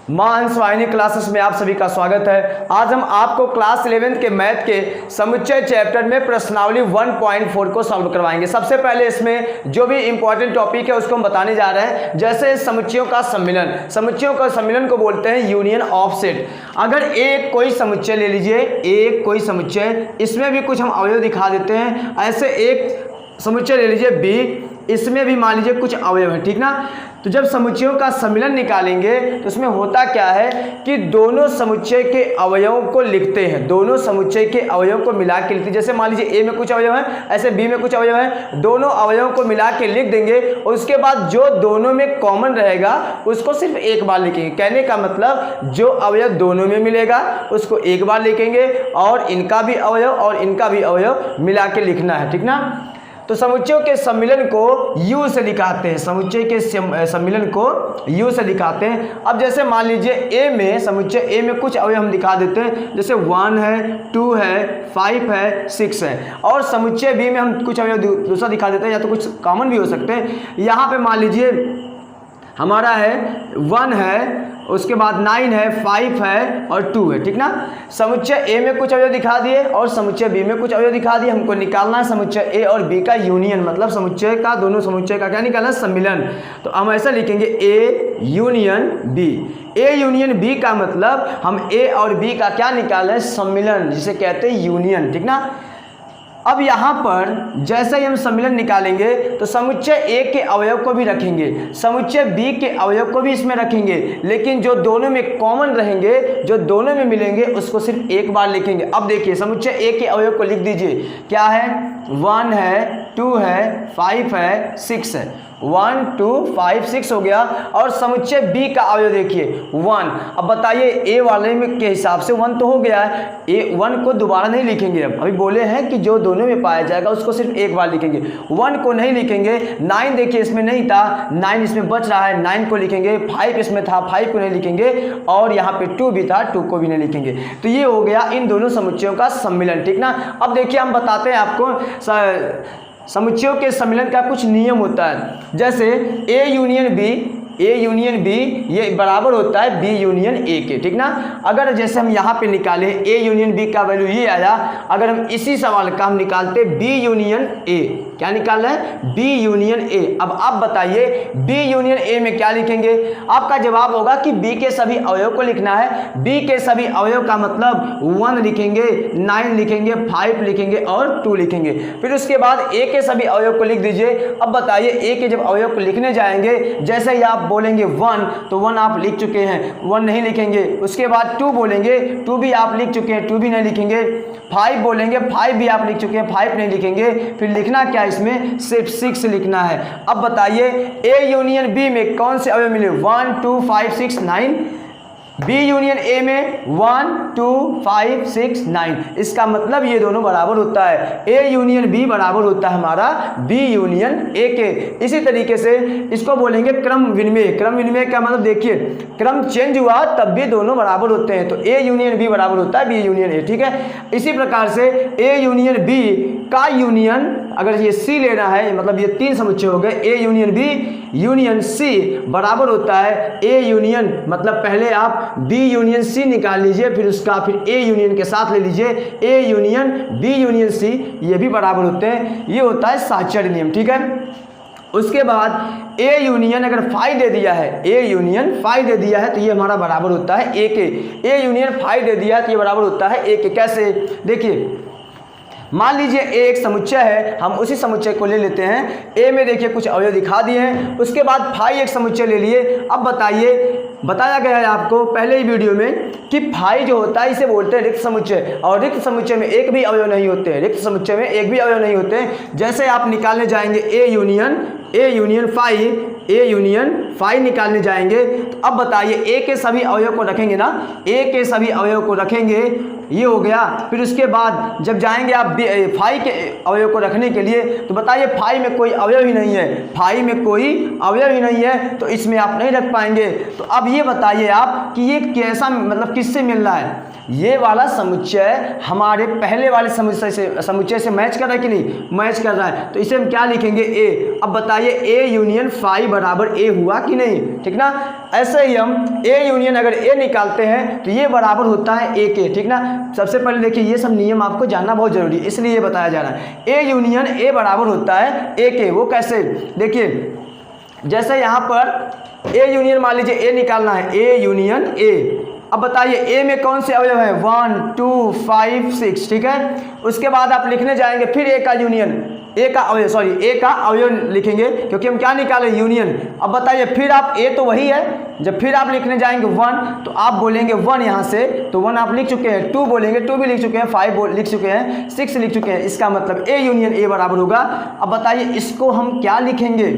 मानस वाहिनी क्लासेस में आप सभी का स्वागत है। आज हम आपको क्लास 11th के मैथ के समुच्चय चैप्टर में प्रश्नावली 1.4 को सॉल्व करवाएंगे। सबसे पहले इसमें जो भी इंपॉर्टेंट टॉपिक है उसको हम बताने जा रहे हैं। जैसे समुच्चयों का सम्मिलन, समुच्चयों का सम्मिलन को बोलते हैं यूनियन ऑफ सेट। अगर एक कोई समुच्चय ले लीजिए, एक कोई समुच्चय, इसमें भी कुछ हम अवयव दिखा देते हैं। ऐसे एक समुच्चय ले लीजिए बी, इसमें भी मान लीजिए कुछ अवयव है, ठीक ना। तो जब समुच्चयों का सम्मिलन निकालेंगे तो इसमें होता क्या है कि दोनों समुच्चय के अवयवों को लिखते हैं, दोनों समुच्चय के अवयवों को मिला के लिखते हैं। जैसे मान लीजिए ए में कुछ अवयव है, ऐसे बी में कुछ अवयव है, दोनों अवयवों को मिला के लिख देंगे और उसके बाद जो दोनों में कॉमन रहेगा उसको सिर्फ एक बार लिखेंगे। कहने का मतलब जो अवयव दोनों में मिलेगा उसको एक बार लिखेंगे और इनका भी अवयव और इनका भी अवयव मिला के लिखना है, ठीक ना। तो समुच्चयों के सम्मिलन को U से दिखाते हैं, समुच्चय के सम्मिलन को U से दिखाते हैं। अब जैसे मान लीजिए A में, समुच्चय A में कुछ अवयव हम दिखा देते हैं, जैसे 1 है, 2 है, 5 है, 6 है। और समुच्चय B में हम कुछ अवयव दूसरा दिखा देते हैं, या तो कुछ कॉमन भी हो सकते हैं। यहाँ पे मान लीजिए हमारा है 1 है, उसके बाद 9 है, 5 है और 2 है, ठीक ना। समुच्चय ए में कुछ अवयव दिखा दिए और समुच्चय बी में कुछ अवयव दिखा दिए। हमको निकालना है समुच्चय ए और बी का यूनियन, मतलब समुच्चय का, दोनों समुच्चय का क्या निकालना है, सम्मिलन। तो हम ऐसा लिखेंगे A union B. A union B का मतलब हम ए और बी का क्या निकाल रहे हैं, सम्मिलन, जिसे कहते हैं यूनियन, ठीक ना। अब यहाँ पर जैसे ही हम सम्मिलन निकालेंगे तो समुच्चय ए के अवयव को भी रखेंगे, समुच्चय बी के अवयव को भी इसमें रखेंगे, लेकिन जो दोनों में कॉमन रहेंगे, जो दोनों में मिलेंगे, उसको सिर्फ एक बार लिखेंगे। अब देखिए समुच्चय ए के अवयव को लिख दीजिए, क्या है, 1 है, 2 है, 5 है, 6 है। 1 2 5 6 हो गया। और समुच्चय बी का अवयव देखिए 1। अब बताइए ए वाले में के हिसाब से 1 तो हो गया है, ए 1 को दोबारा नहीं लिखेंगे। अब अभी बोले हैं कि जो दोनों में पाया जाएगा उसको सिर्फ एक बार लिखेंगे, 1 को नहीं लिखेंगे। 9 देखिए इसमें नहीं था, 9 इसमें बच रहा है, 9 को लिखेंगे। 5 इसमें था, 5 को नहीं लिखेंगे। और यहाँ पे 2 भी था, 2 को भी नहीं लिखेंगे। तो ये हो गया इन दोनों समुच्चयों का सम्मिलन, ठीक ना। अब देखिए हम बताते हैं आपको समुच्चयों के सम्मिलन का कुछ नियम होता है। जैसे A union B, A union B ये बराबर होता है बी यूनियन ए के, ठीक ना। अगर जैसे हम यहाँ पे निकाले ए यूनियन बी का वैल्यू ये आया, अगर हम इसी सवाल का हम निकालते बी यूनियन ए, क्या निकाल रहे हैं, बी यूनियन ए। अब आप बताइए बी यूनियन ए में क्या लिखेंगे। आपका जवाब होगा कि बी के सभी अवयव को लिखना है। बी के सभी अवयव का मतलब 1 लिखेंगे, 9 लिखेंगे, 5 लिखेंगे और 2 लिखेंगे। फिर उसके बाद ए के सभी अवयव को लिख दीजिए। अब बताइए ए के जब अवयव को लिखने जाएंगे, जैसे ही आप बोलेंगे 1 तो 1 आप लिख चुके हैं, 1 नहीं लिखेंगे। उसके बाद 2 बोलेंगे, 2 भी आप लिख चुके हैं, 2 भी नहीं लिखेंगे। 5 बोलेंगे, 5 भी आप लिख चुके हैं, 5 नहीं लिखेंगे। फिर लिखना क्या, इसमें सिर्फ 6 लिखना है। अब बताइए ए यूनियन बी में कौन से अवयव मिले, 1 2 5 6 9। बी यूनियन ए में 1 2 5 6 9। इसका मतलब ये दोनों बराबर होता है, ए यूनियन बी बराबर होता है हमारा बी यूनियन ए के। इसी तरीके से इसको बोलेंगे क्रम विनिमय। क्रम विनिमय का मतलब देखिए क्रम चेंज हुआ तब भी दोनों बराबर होते हैं, तो ए यूनियन बी बराबर होता है बी यूनियन ए, ठीक है। इसी प्रकार से ए यूनियन बी का यूनियन, अगर ये सी लेना है, मतलब ये 3 समुच्चय हो गए, A union B union C बराबर होता है ए यूनियन, मतलब पहले आप बी यूनियन सी निकाल लीजिए, फिर उसका फिर ए यूनियन के साथ ले लीजिए, A union B union C, ये भी बराबर होते हैं। ये होता है साचर्य नियम, ठीक है। उसके बाद ए यूनियन अगर 5 दे दिया है, ए यूनियन 5 दे दिया है तो ये हमारा बराबर होता है ए के। ए यूनियन 5 दे दिया है तो ये बराबर होता है ए के। कैसे, देखिए मान लीजिए ए एक समुच्चय है, हम उसी समुच्चय को ले लेते हैं। ए में देखिए कुछ अवयव दिखा दिए हैं, उसके बाद फाई एक समुच्चय ले लिए। अब बताइए, बताया गया है आपको पहले ही वीडियो में कि फाई जो होता है इसे बोलते हैं रिक्त समुच्चय, और रिक्त समुच्चय में एक भी अवयव नहीं होते हैं, रिक्त समुच्चय में एक भी अवयव नहीं होते हैं। जैसे आप निकालने जाएंगे A union phi, A union phi निकालने जाएंगे, तो अब बताइए ए के सभी अवयव को रखेंगे ना, ए के सभी अवयव को रखेंगे, ये हो गया। फिर उसके बाद जब जाएंगे आप फाई के अवयव को रखने के लिए, तो बताइए फाई में कोई अवयव ही नहीं है, फाई में कोई अवयव ही नहीं है, तो इसमें आप नहीं रख पाएंगे। तो अब ये बताइए आप कि ये कैसा, मतलब किससे मिल रहा है, ये वाला समुच्चय हमारे पहले वाले समुच्चय से मैच कर रहा है कि नहीं, मैच कर रहा है। तो इसे हम क्या लिखेंगे, ए। अब बताइए ए यूनियन फाई बराबर ए हुआ कि नहीं, ठीक ना। ऐसे ही हम ए यूनियन अगर ए निकालते हैं तो ये बराबर होता है ए के, ठीक ना। सबसे पहले देखिए ये सब नियम आपको जानना बहुत जरूरी है, इसलिए ये बताया जा रहा है। ए यूनियन ए बराबर होता है ए के। वो कैसे, देखिए जैसे यहाँ पर ए यूनियन मान लीजिए ए निकालना है, ए यूनियन ए। अब बताइए ए में कौन से अवयव है, 1 2 5 6, ठीक है। उसके बाद आप लिखने जाएंगे फिर ए का यूनियन, ए का अवयव, सॉरी ए का अवयव लिखेंगे क्योंकि हम क्या निकाले, यूनियन। अब बताइए फिर आप ए तो वही है, जब फिर आप लिखने जाएंगे 1 तो आप बोलेंगे 1 यहाँ से, तो 1 आप लिख चुके हैं, 2 बोलेंगे 2 भी लिख चुके हैं, 5 लिख चुके हैं, 6 लिख चुके हैं। इसका मतलब ए यूनियन ए बराबर होगा। अब बताइए इसको हम क्या लिखेंगे,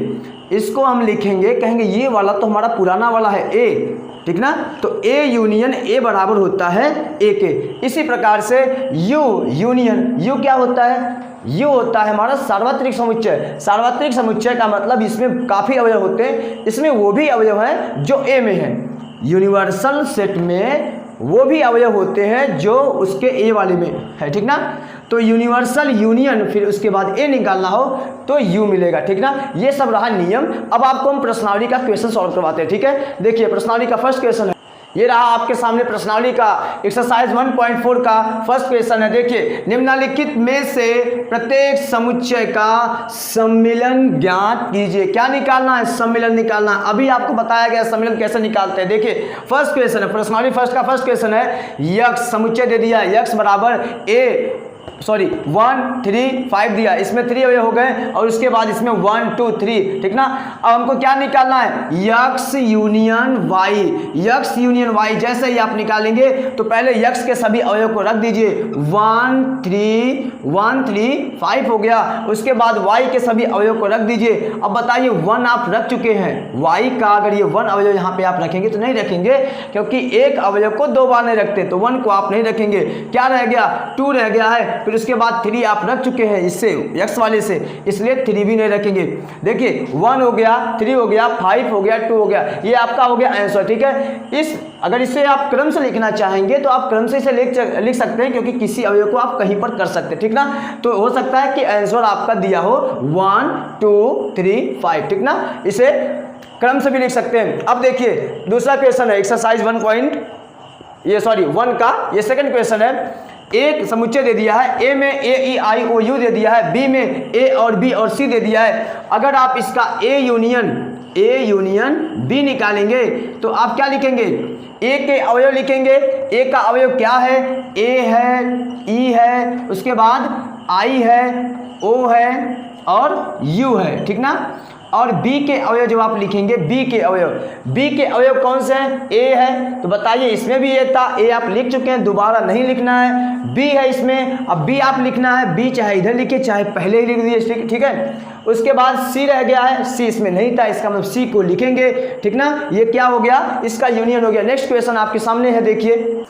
इसको हम लिखेंगे, कहेंगे ये वाला तो हमारा पुराना वाला है ए, ठीक ना। तो ए यूनियन ए बराबर होता है ए के। इसी प्रकार से यू यूनियन, यू क्या होता है, यू होता है हमारा सार्वत्रिक समुच्चय। सार्वत्रिक समुच्चय का मतलब इसमें काफ़ी अवयव होते हैं, इसमें वो भी अवयव हैं जो ए में है। यूनिवर्सल सेट में वो भी अवयव होते हैं जो उसके ए वाले में है, ठीक ना। तो यूनिवर्सल यूनियन, फिर उसके बाद ए निकालना हो तो यू मिलेगा, ठीक ना। ये सब रहा नियम। अब आपको हम प्रश्नावली का क्वेश्चन सॉल्व करवाते हैं, ठीक है। देखिए प्रश्नावली का फर्स्ट क्वेश्चन है, ये रहा आपके सामने प्रश्नावली का एक्सरसाइज 1.4 का फर्स्ट क्वेश्चन है। देखिए निम्नलिखित में से प्रत्येक समुच्चय का सम्मिलन ज्ञात कीजिए। क्या निकालना है, सम्मिलन निकालना। अभी आपको बताया गया सम्मिलन कैसे निकालते हैं। देखिए फर्स्ट क्वेश्चन है, प्रश्नावली फर्स्ट का फर्स्ट क्वेश्चन है, यक्स समुच्चय दे दिया, यक्स बराबर ए 1 3 5 दिया, इसमें 3 अवयव हो गए और उसके बाद इसमें 1 2 3, ठीक ना। अब हमको क्या निकालना है, X union Y, X union Y. जैसे ही आप निकालेंगे तो पहले यक्स के सभी अवयव को रख दीजिए, 1 3 5 हो गया। उसके बाद वाई के सभी अवयव को रख दीजिए। अब बताइए 1 आप रख चुके हैं, वाई का अगर ये 1 अवयव यहाँ पे आप रखेंगे तो नहीं रखेंगे, क्योंकि एक अवयव को 2 बार नहीं रखते, तो 1 को आप नहीं रखेंगे। क्या रह गया, 2 रह गया है। फिर उसके बाद 3 आप रख चुके हैं इससे, एक्स वाले से, इसलिए 3 भी नहीं रखेंगे। देखिए 1 हो गया, 3 हो गया, 5 हो गया, 2 हो गया, ये आपका हो गया आंसर, ठीक है। अगर इसे आप क्रम से लिखना चाहेंगे तो आप क्रम से इसे लिख सकते हैं, क्योंकि किसी अवयव को आप कहीं पर कर सकते हैं, ठीक ना। तो हो सकता है कि आंसर आपका दिया हो 1 2 3 5, ठीक ना। इसे क्रम से भी लिख सकते हैं। अब देखिए दूसरा क्वेश्चन है एक्सरसाइज 1 का ये सेकंड क्वेश्चन है। एक समुच्चय दे दिया है, ए में ए ई आई ओ यू दे दिया है, बी में ए और बी और सी दे दिया है। अगर आप इसका ए यूनियन बी निकालेंगे तो आप क्या लिखेंगे, ए के अवयव लिखेंगे। ए का अवयव क्या है, ए है, ई है, उसके बाद आई है, ओ है और यू है, ठीक ना। और बी के अवयव जब आप लिखेंगे, बी के अवयव कौन से हैं, ए है, तो बताइए इसमें भी ए था, ए आप लिख चुके हैं, दोबारा नहीं लिखना है। बी है इसमें, अब बी आप लिखना है, बी चाहे इधर लिखे चाहे पहले ही लिख दिए, ठीक है। उसके बाद सी रह गया है, सी इसमें नहीं था, इसका मतलब सी को लिखेंगे, ठीक ना। ये क्या हो गया, इसका यूनियन हो गया। नेक्स्ट क्वेश्चन आपके सामने है, देखिए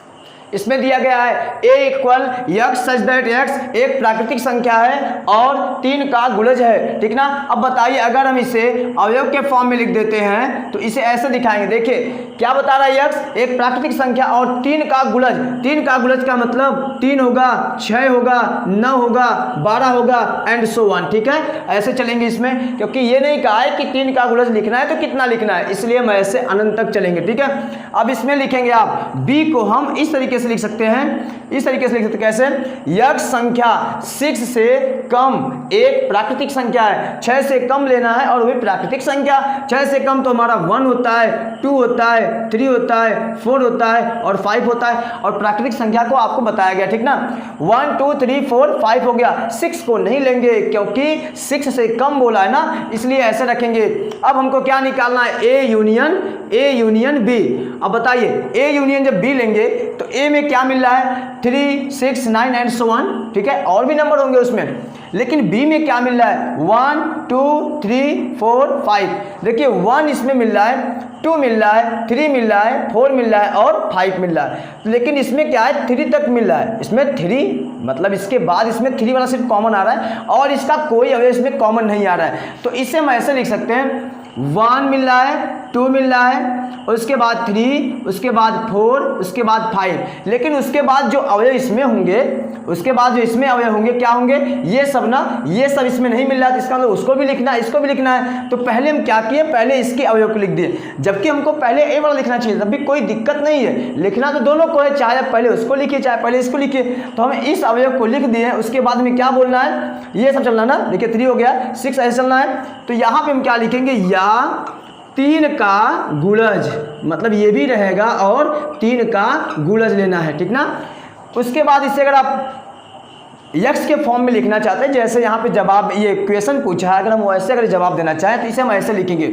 इसमें दिया गया है a equal x such that x एक प्राकृतिक संख्या है और 3 का गुणज है, ठीक ना। अब बताइए अगर हम इसे अवयव के फॉर्म में लिख देते हैं तो इसे ऐसे दिखाएंगे। देखिए क्या बता रहा है, यक्स एक प्राकृतिक संख्या और 3 का गुणज। 3 का गुणज का मतलब 3 होगा, 6 होगा, 9 होगा, 12 होगा एंड सो ऑन, ठीक है। ऐसे चलेंगे इसमें, क्योंकि ये नहीं कहा है कि 3 का गुणज लिखना है तो कितना लिखना है, इसलिए हम ऐसे अनंत तक चलेंगे, ठीक है। अब इसमें लिखेंगे आप b को हम इस तरीके से लिख सकते हैं, इस तरीके से लिख सकते हैं। कैसे, यक्स संख्या 6 से कम एक प्राकृतिक संख्या है, 6 से कम लेना है और वही प्राकृतिक संख्या। 6 से कम तो हमारा 1 होता है, 2 होता है, 3 होता है, 4 होता है और 5 होता है। और प्राकृतिक संख्या को आपको बताया गया, ठीक ना। 1 2 3 4 5 हो गया, 6 को नहीं लेंगे क्योंकि 6 से कम बोला है ना, इसलिए ऐसे रखेंगे। अब हमको क्या निकालना है, ए यूनियन बी। अब बताइए ए यूनियन जब बी लेंगे तो ए में क्या मिल रहा है, 3 6 9 एंड सो ऑन, ठीक है। और भी नंबर होंगे उसमें, लेकिन बी में क्या मिल रहा है, 1 2 3 4 5। देखिए 1 इसमें मिल रहा है, 2 मिल रहा है, 3 मिल रहा है, 4 मिल रहा है और 5 मिल रहा है। लेकिन इसमें क्या है, 3 तक मिल रहा है। इसमें 3 मतलब इसके बाद इसमें 3 वाला सिर्फ कॉमन आ रहा है और इसका कोई अवयव इसमें कॉमन नहीं आ रहा है। तो इसे हम ऐसे लिख सकते हैं, 1 मिल रहा है, 2 मिल रहा है, उसके बाद 3, उसके बाद 4, उसके बाद 5। लेकिन उसके बाद जो अवयव इसमें होंगे, उसके बाद जो इसमें अवयव होंगे क्या होंगे, ये सब ना, ये सब इसमें नहीं मिल रहा है, इसका मतलब उसको भी लिखना है, इसको भी लिखना है। तो पहले हम क्या किए, पहले इसके अवयव को लिख दिए, जबकि हमको पहले ए वाला लिखना चाहिए, तब भी कोई दिक्कत नहीं है, लिखना तो दोनों को है, चाहे आप पहले उसको लिखिए चाहे पहले इसको लिखिए। तो हम इस अवयव को लिख दिए, उसके बाद में क्या बोलना है, ये सब चलना ना, देखिए 3 हो गया, 6 ऐसे चलना है। तो यहाँ पे हम क्या लिखेंगे, या 3 का गुणज, मतलब ये भी रहेगा और 3 का गुणज लेना है, ठीक ना। उसके बाद इससे अगर आप यक्स के फॉर्म में लिखना चाहते हैं, जैसे यहाँ पे जवाब ये क्वेश्चन पूछा है, अगर हम वैसे अगर जवाब देना चाहें तो इसे हम ऐसे लिखेंगे,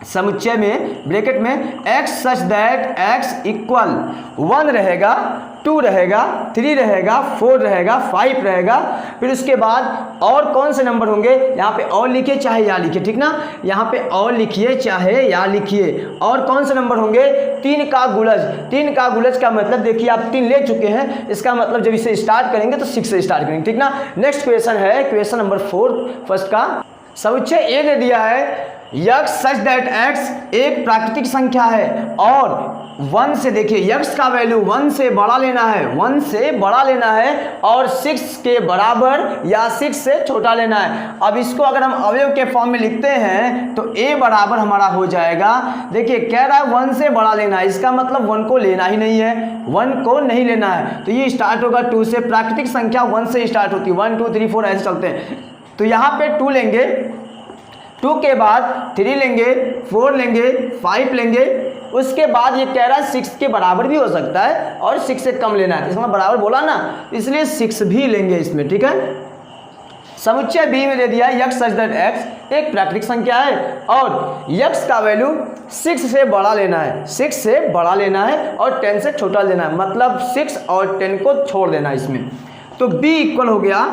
समुच्चय में ब्रैकेट में x such that x equal 1 रहेगा, 2 रहेगा, 3 रहेगा, 4 रहेगा, 5 रहेगा। फिर उसके बाद और कौन से नंबर होंगे, यहाँ पे और लिखिए चाहे या लिखिए, ठीक ना, यहाँ पे और लिखिए चाहे या लिखिए। और कौन से नंबर होंगे, 3 का गुणज। 3 का गुणज का मतलब देखिए आप 3 ले चुके हैं, इसका मतलब जब इसे स्टार्ट करेंगे तो 6 से स्टार्ट करेंगे, ठीक ना। नेक्स्ट क्वेश्चन है क्वेश्चन नंबर 4 फर्स्ट का, समुच्चय ए दे दिया है, यक्स सच दैट एक्स एक प्राकृतिक संख्या है और 1 से, देखिए यक्स का वैल्यू 1 से बड़ा लेना है, 1 से बड़ा लेना है और 6 के बराबर या 6 से छोटा लेना है। अब इसको अगर हम अवयव के फॉर्म में लिखते हैं तो a बराबर हमारा हो जाएगा, देखिए कह रहा है 1 से बड़ा लेना है, इसका मतलब 1 को लेना ही नहीं है, 1 को नहीं लेना है। तो ये स्टार्ट होगा 2 से, प्राकृतिक संख्या 1 से स्टार्ट होती है, 1 2 3 4 ऐसे चलते हैं। तो यहाँ पे 2 लेंगे, 2 के बाद 3 लेंगे, 4 लेंगे, 5 लेंगे। उसके बाद ये कह रहा है 6 के बराबर भी हो सकता है और 6 से कम लेना है, इसमें बराबर बोला ना, इसलिए 6 भी लेंगे इसमें, ठीक है। समुच्चय बी में दे दिया यक्स सच दैट एक्स एक प्राकृतिक संख्या है और यक्स का वैल्यू 6 से बड़ा लेना है, 6 से बड़ा लेना है और 10 से छोटा लेना है, मतलब 6 और 10 को छोड़ देना है इसमें। तो b इक्वल हो गया,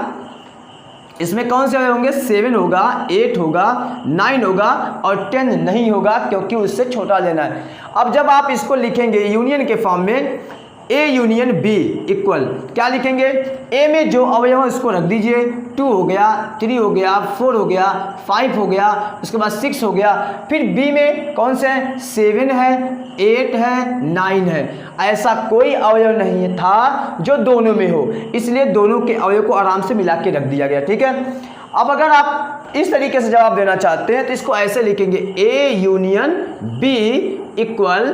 इसमें कौन से होंगे, 7 होगा, 8 होगा, 9 होगा और 10 नहीं होगा क्योंकि उससे छोटा लेना है। अब जब आप इसको लिखेंगे यूनियन के फॉर्म में, A यूनियन B इक्वल क्या लिखेंगे, A में जो अवयव है उसको रख दीजिए, 2 हो गया, 3 हो गया, 4 हो गया, 5 हो गया, उसके बाद 6 हो गया। फिर B में कौन से हैं, 7 है, 8 है, 9 है। ऐसा कोई अवयव नहीं था जो दोनों में हो, इसलिए दोनों के अवयव को आराम से मिला के रख दिया गया, ठीक है। अब अगर आप इस तरीके से जवाब देना चाहते हैं तो इसको ऐसे लिखेंगे, A union B equal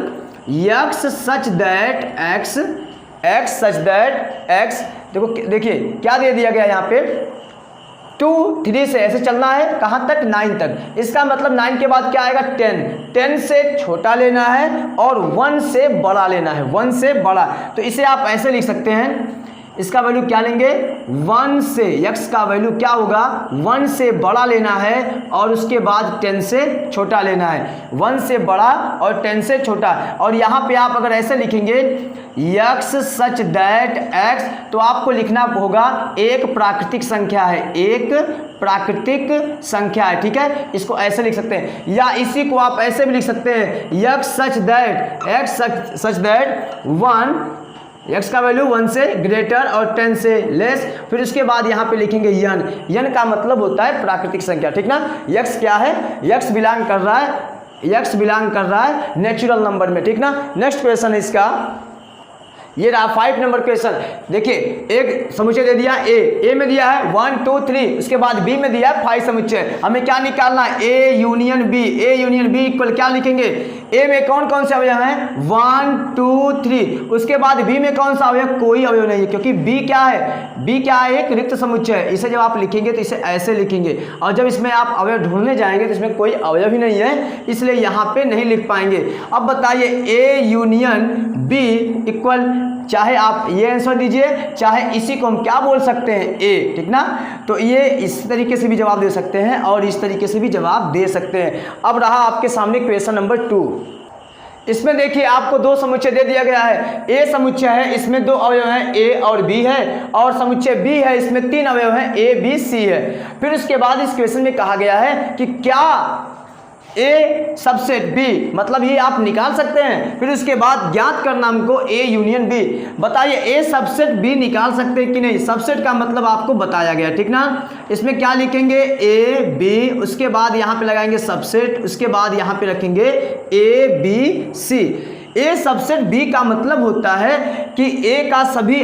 x such that x, x such that x. देखो देखिए क्या दे दिया गया यहाँ पे, 2 3 से ऐसे चलना है, कहाँ तक, 9 तक। इसका मतलब 9 के बाद क्या आएगा, 10, 10 से छोटा लेना है और 1 से बड़ा लेना है, 1 से बड़ा। तो इसे आप ऐसे लिख सकते हैं, इसका वैल्यू क्या लेंगे, 1 से, यक्स का वैल्यू क्या होगा, 1 से बड़ा लेना है और उसके बाद 10 से छोटा लेना है, 1 से बड़ा और 10 से छोटा। और यहाँ पे आप अगर ऐसे लिखेंगे यक्स सच दैट एक्स, तो आपको लिखना होगा एक प्राकृतिक संख्या है, एक प्राकृतिक संख्या है, ठीक है। इसको ऐसे लिख सकते हैं, या इसी को आप ऐसे भी लिख सकते हैं, x such that x such that 1, x का वैल्यू 1 से ग्रेटर और 10 से लेस। फिर उसके बाद यहाँ पे लिखेंगे यन, यन का मतलब होता है प्राकृतिक संख्या, ठीक ना। x क्या है, x बिलोंग कर रहा है, x बिलोंग कर रहा है नेचुरल नंबर में, ठीक ना। नेक्स्ट क्वेश्चन है इसका, ये रहा 5 नंबर क्वेश्चन। देखिए एक समुच्चय दे दिया A में दिया है 1 2 3, उसके बाद B में दिया है 5 समुच्चय। हमें क्या निकालना है, A union B, A union B equal क्या लिखेंगे, A में कौन कौन से अवयव हैं, 1 2 3, उसके बाद B में कौन सा अवयव, कोई अवयव नहीं है क्योंकि B क्या है, B क्या है, एक रिक्त समुच्चय है। इसे जब आप लिखेंगे तो इसे ऐसे लिखेंगे और जब इसमें आप अवयव ढूंढने जाएंगे तो इसमें कोई अवयव ही नहीं है, इसलिए यहाँ पे नहीं लिख पाएंगे। अब बताइए A यूनियन B इक्वल, चाहे आप ये आंसर दीजिए चाहे इसी को हम क्या बोल सकते हैं, A, ठीक ना। तो ये इस तरीके से भी जवाब दे सकते हैं और इस तरीके से भी जवाब दे सकते हैं। अब रहा आपके सामने क्वेश्चन नंबर 2। इसमें देखिए आपको 2 समुच्चय दे दिया गया है, A समुच्चय है, इसमें 2 अवयव हैं A और B है, और समुच्चय B है, इसमें 3 अवयव हैं A B C है। फिर उसके बाद इस क्वेश्चन में कहा गया है कि क्या ए सबसेट बी, मतलब ये आप निकाल सकते हैं। फिर उसके बाद ज्ञात करना हमको ए यूनियन बी। बताइए ए सबसेट बी निकाल सकते हैं कि नहीं? सबसेट का मतलब आपको बताया गया, ठीक ना। इसमें क्या लिखेंगे? ए बी, उसके बाद यहाँ पे लगाएंगे सबसेट, उसके बाद यहाँ पे रखेंगे A B C. A subset B का मतलब होता है कि ए का सभी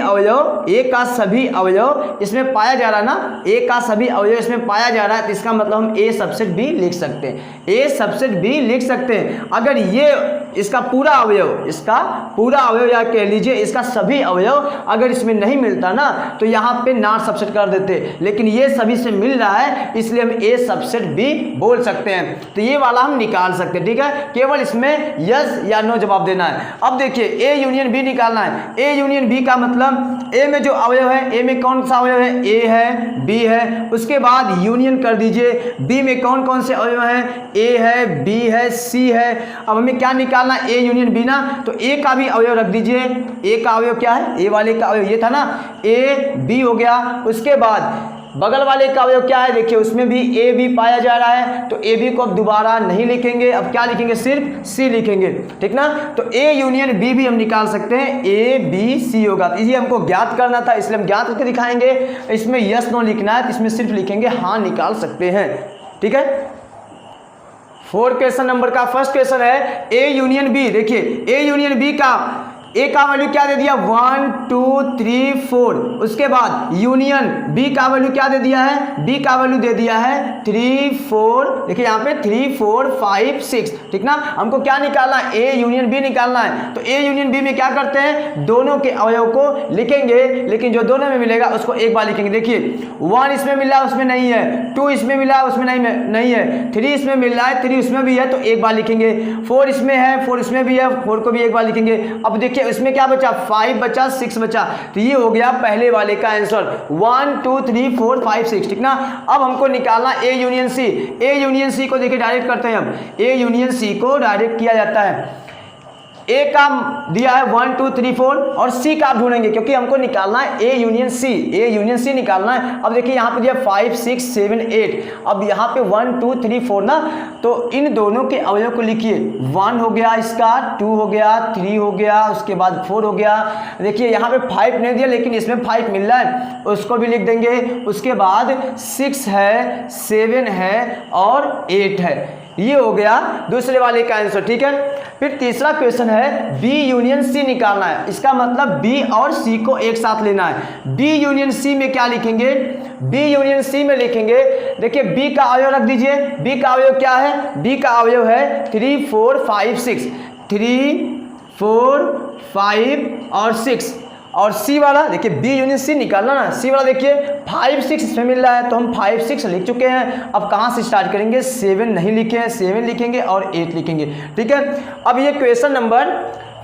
अवयव इसमें पाया जा रहा है ना, ए का सभी अवयव इसमें पाया जा रहा है, तो इसका मतलब हम ए सबसेट बी लिख सकते हैं। ए सबसेट बी लिख सकते हैं। अगर ये इसका पूरा अवयव या कह लीजिए इसका सभी अवयव अगर इसमें नहीं मिलता ना, तो यहाँ पे नॉट सबसेट कर देते, लेकिन ये सभी से मिल रहा है इसलिए हम ए सबसेट बी बोल सकते हैं। तो ये वाला हम निकाल सकते हैं, ठीक है। केवल इसमें यस या नो जवाब देना है। अब देखिए ए यूनियन बी निकालना है। ए यूनियन बी का मतलब ए में जो अवयव है, ए में कौन सा अवयव है? ए है, बी है, उसके बाद यूनियन कर दीजिए। बी में कौन कौन से अवयव हैं? ए है, बी है, सी है। अब हमें क्या निकालना है? ए यूनियन बी ना, तो ए का भी अवयव रख दीजिए। ए का अवयव क्या है? ए वाले का अवयव ये था ना, ए बी हो गया। उसके बाद बगल वाले का अवयव क्या है? देखिए उसमें भी ए बी पाया जा रहा है, तो ए बी को अब दोबारा नहीं लिखेंगे, अब क्या लिखेंगे? सिर्फ सी लिखेंगे, ठीक ना। तो ए यूनियन बी भी हम निकाल सकते हैं, ए बी सी होगा। तो ये हमको ज्ञात करना था इसलिए हम ज्ञात करके दिखाएंगे। इसमें यस नो लिखना है तो इसमें सिर्फ लिखेंगे हाँ निकाल सकते हैं, ठीक है। 4 क्वेश्चन नंबर का फर्स्ट क्वेश्चन है ए यूनियन बी। देखिए ए यूनियन बी का ए का वैल्यू क्या दे दिया? 1 2 3 4। उसके बाद यूनियन बी का वैल्यू क्या दे दिया है? बी का वैल्यू दे दिया है 3 4। देखिए यहाँ पे 3 4 5 6, ठीक ना। हमको क्या निकालना है? ए यूनियन बी निकालना है। तो ए यूनियन बी में क्या करते हैं? दोनों के अवयव को लिखेंगे, लेकिन जो दोनों में मिलेगा उसको एक बार लिखेंगे। देखिए 1 इसमें मिला है उसमें नहीं है, 2 इसमें मिला है उसमें नहीं है, 3 इसमें मिल रहा है 3 उसमें भी है तो एक बार लिखेंगे। 4 इसमें है 4 इसमें भी है 4 को भी एक बार लिखेंगे। अब देखिए इसमें क्या बचा? 5 बचा 6 बचा, तो ये हो गया पहले वाले का आंसर 1 2 3 4 5 6, ठीक ना। अब हमको निकालना A union C. A union C को देखिए डायरेक्ट करते हैं। अब ए यूनियन सी को डायरेक्ट किया जाता है। ए का दिया है 1 2 3 4 और सी का आप ढूंढेंगे क्योंकि हमको निकालना है A union C. A union C निकालना है। अब देखिए यहाँ पे दिया 5 6 7 8। अब यहाँ पे 1 2 3 4 ना, तो इन दोनों के अवयव को लिखिए। 1 हो गया इसका, 2 हो गया, 3 हो गया, उसके बाद 4 हो गया। देखिए यहाँ पे 5 नहीं दिया लेकिन इसमें 5 मिल रहा है, उसको भी लिख देंगे। उसके बाद 6 है, 7 है और 8 है। ये हो गया दूसरे वाले का आंसर, ठीक है। फिर तीसरा क्वेश्चन है बी यूनियन सी निकालना है। इसका मतलब बी और सी को एक साथ लेना है। बी यूनियन सी में क्या लिखेंगे? बी यूनियन सी में लिखेंगे, देखिए बी का अवयव रख दीजिए। बी का अवयव क्या है? बी का अवयव है 3 4 5 6, 3 4 5 और 6। और सी वाला देखिए बी यूनियन सी निकालना ना, सी वाला देखिए 5 6 इसमें मिल रहा है तो हम 5 6 लिख चुके हैं। अब कहाँ से स्टार्ट करेंगे? 7 नहीं लिखे हैं, 7 लिखेंगे और 8 लिखेंगे, ठीक है। अब ये क्वेश्चन नंबर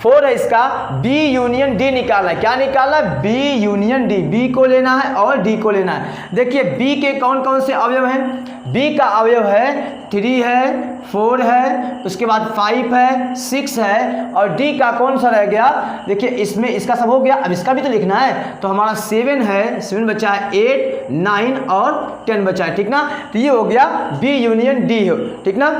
4 है, इसका बी यूनियन डी निकालना है। क्या निकालना है? B union D. बी को लेना है और डी को लेना है। देखिए बी के कौन कौन से अवयव हैं? बी का अवयव है 3 है, 4 है, उसके बाद 5 है, 6 है और डी का कौन सा रह गया? देखिए इसमें इसका सब हो गया, अब इसका भी तो लिखना है। तो हमारा 7 है, 7 बचा है, 8 9 और 10 बचा है, ठीक ना। तो ये हो गया बी यूनियन डी हो, ठीक ना।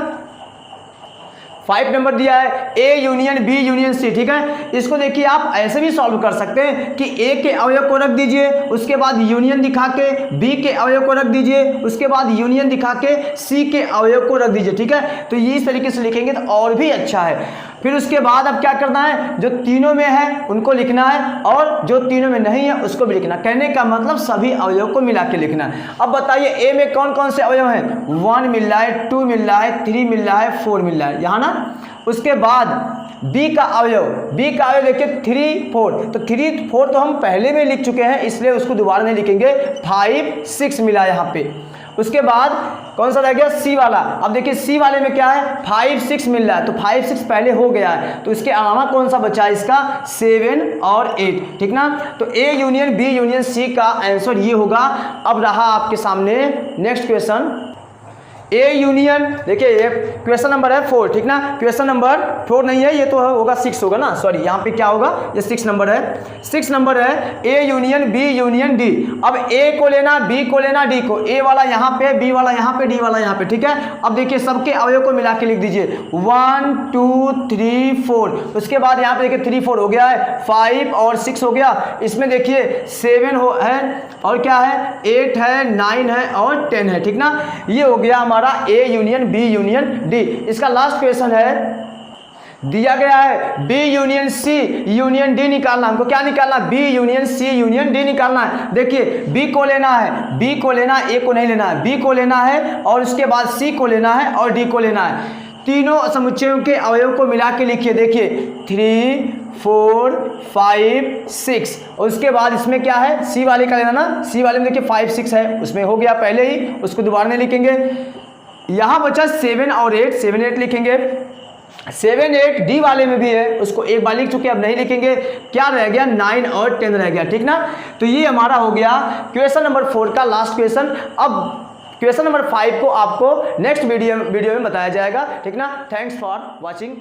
5 नंबर दिया है A union B union C, ठीक है। इसको देखिए आप ऐसे भी सॉल्व कर सकते हैं कि ए के अवयव को रख दीजिए, उसके बाद यूनियन दिखा के बी के अवयव को रख दीजिए, उसके बाद यूनियन दिखा के सी के अवयव को रख दीजिए, ठीक है। तो ये इस तरीके से लिखेंगे तो और भी अच्छा है। फिर उसके बाद अब क्या करना है? जो तीनों में है उनको लिखना है और जो तीनों में नहीं है उसको भी लिखना। कहने का मतलब सभी अवयव को मिला के लिखना है। अब बताइए ए में कौन कौन से अवयव हैं? 1 मिल रहा है, 2 मिल रहा है, 3 मिल रहा है, 4 मिल रहा है यहाँ ना। उसके बाद बी का अवयव देखिए 3 4, तो 3 4 तो हम पहले में लिख चुके हैं इसलिए उसको दोबारा नहीं लिखेंगे। 5 6 मिला यहाँ पे। उसके बाद कौन सा रह गया? सी वाला। अब देखिए सी वाले में क्या है? 5 6 मिल रहा है तो 5 6 पहले हो गया है, तो इसके अलावा कौन सा बचा है? इसका 7 और 8, ठीक ना। तो A union B union C का आंसर ये होगा। अब रहा आपके सामने नेक्स्ट क्वेश्चन। ए यूनियन, देखिए ये क्वेश्चन नंबर है 4, ठीक ना, क्वेश्चन नंबर 4 नहीं है, ये तो होगा 6 होगा ना, सॉरी यहाँ पे क्या होगा, ये 6 नंबर है, 6 नंबर है A union B union D. अब ए को लेना, बी को लेना, डी को, ए वाला यहाँ पे, बी वाला यहाँ पे, डी वाला यहाँ पे, ठीक है। अब देखिए सबके अवयव को मिला के लिख दीजिए 1 2 3 4, उसके बाद यहाँ पे देखिए 3 4 हो गया है, 5 और 6 हो गया, इसमें देखिए 7 है और क्या है 8 है, 9 है और 10 है, ठीक ना। ये हो गया हमारा A union B union D. इसका लास्ट क्वेश्चन है, दिया गया है B union C union D निकालना, हमको क्या निकालना, B union C union D निकालना है। देखिए बी को लेना है, बी को लेना, ए को नहीं लेना है, बी को लेना है और उसके बाद सी को लेना है और डी को लेना है। तीनों समुच्चयों के अवयव को मिला के लिखिए, देखिए 3 4 5 6, और उसके बाद इसमें क्या है, सी वाले का लेना ना, सी वाले में देखिए 5 6 है, उसमें हो गया पहले ही, उसको दोबारा नहीं लिखेंगे। यहाँ बचा 7 और 8, 7 8 लिखेंगे, 7 8 डी वाले में भी है, उसको एक बार लिख चुके, अब नहीं लिखेंगे। क्या रह गया, 9 और 10 रह गया, ठीक ना। तो ये हमारा हो गया क्वेश्चन नंबर 4 का लास्ट क्वेश्चन। अब क्वेश्चन नंबर 5 को आपको नेक्स्ट वीडियो में बताया जाएगा, ठीक ना। Thanks for watching.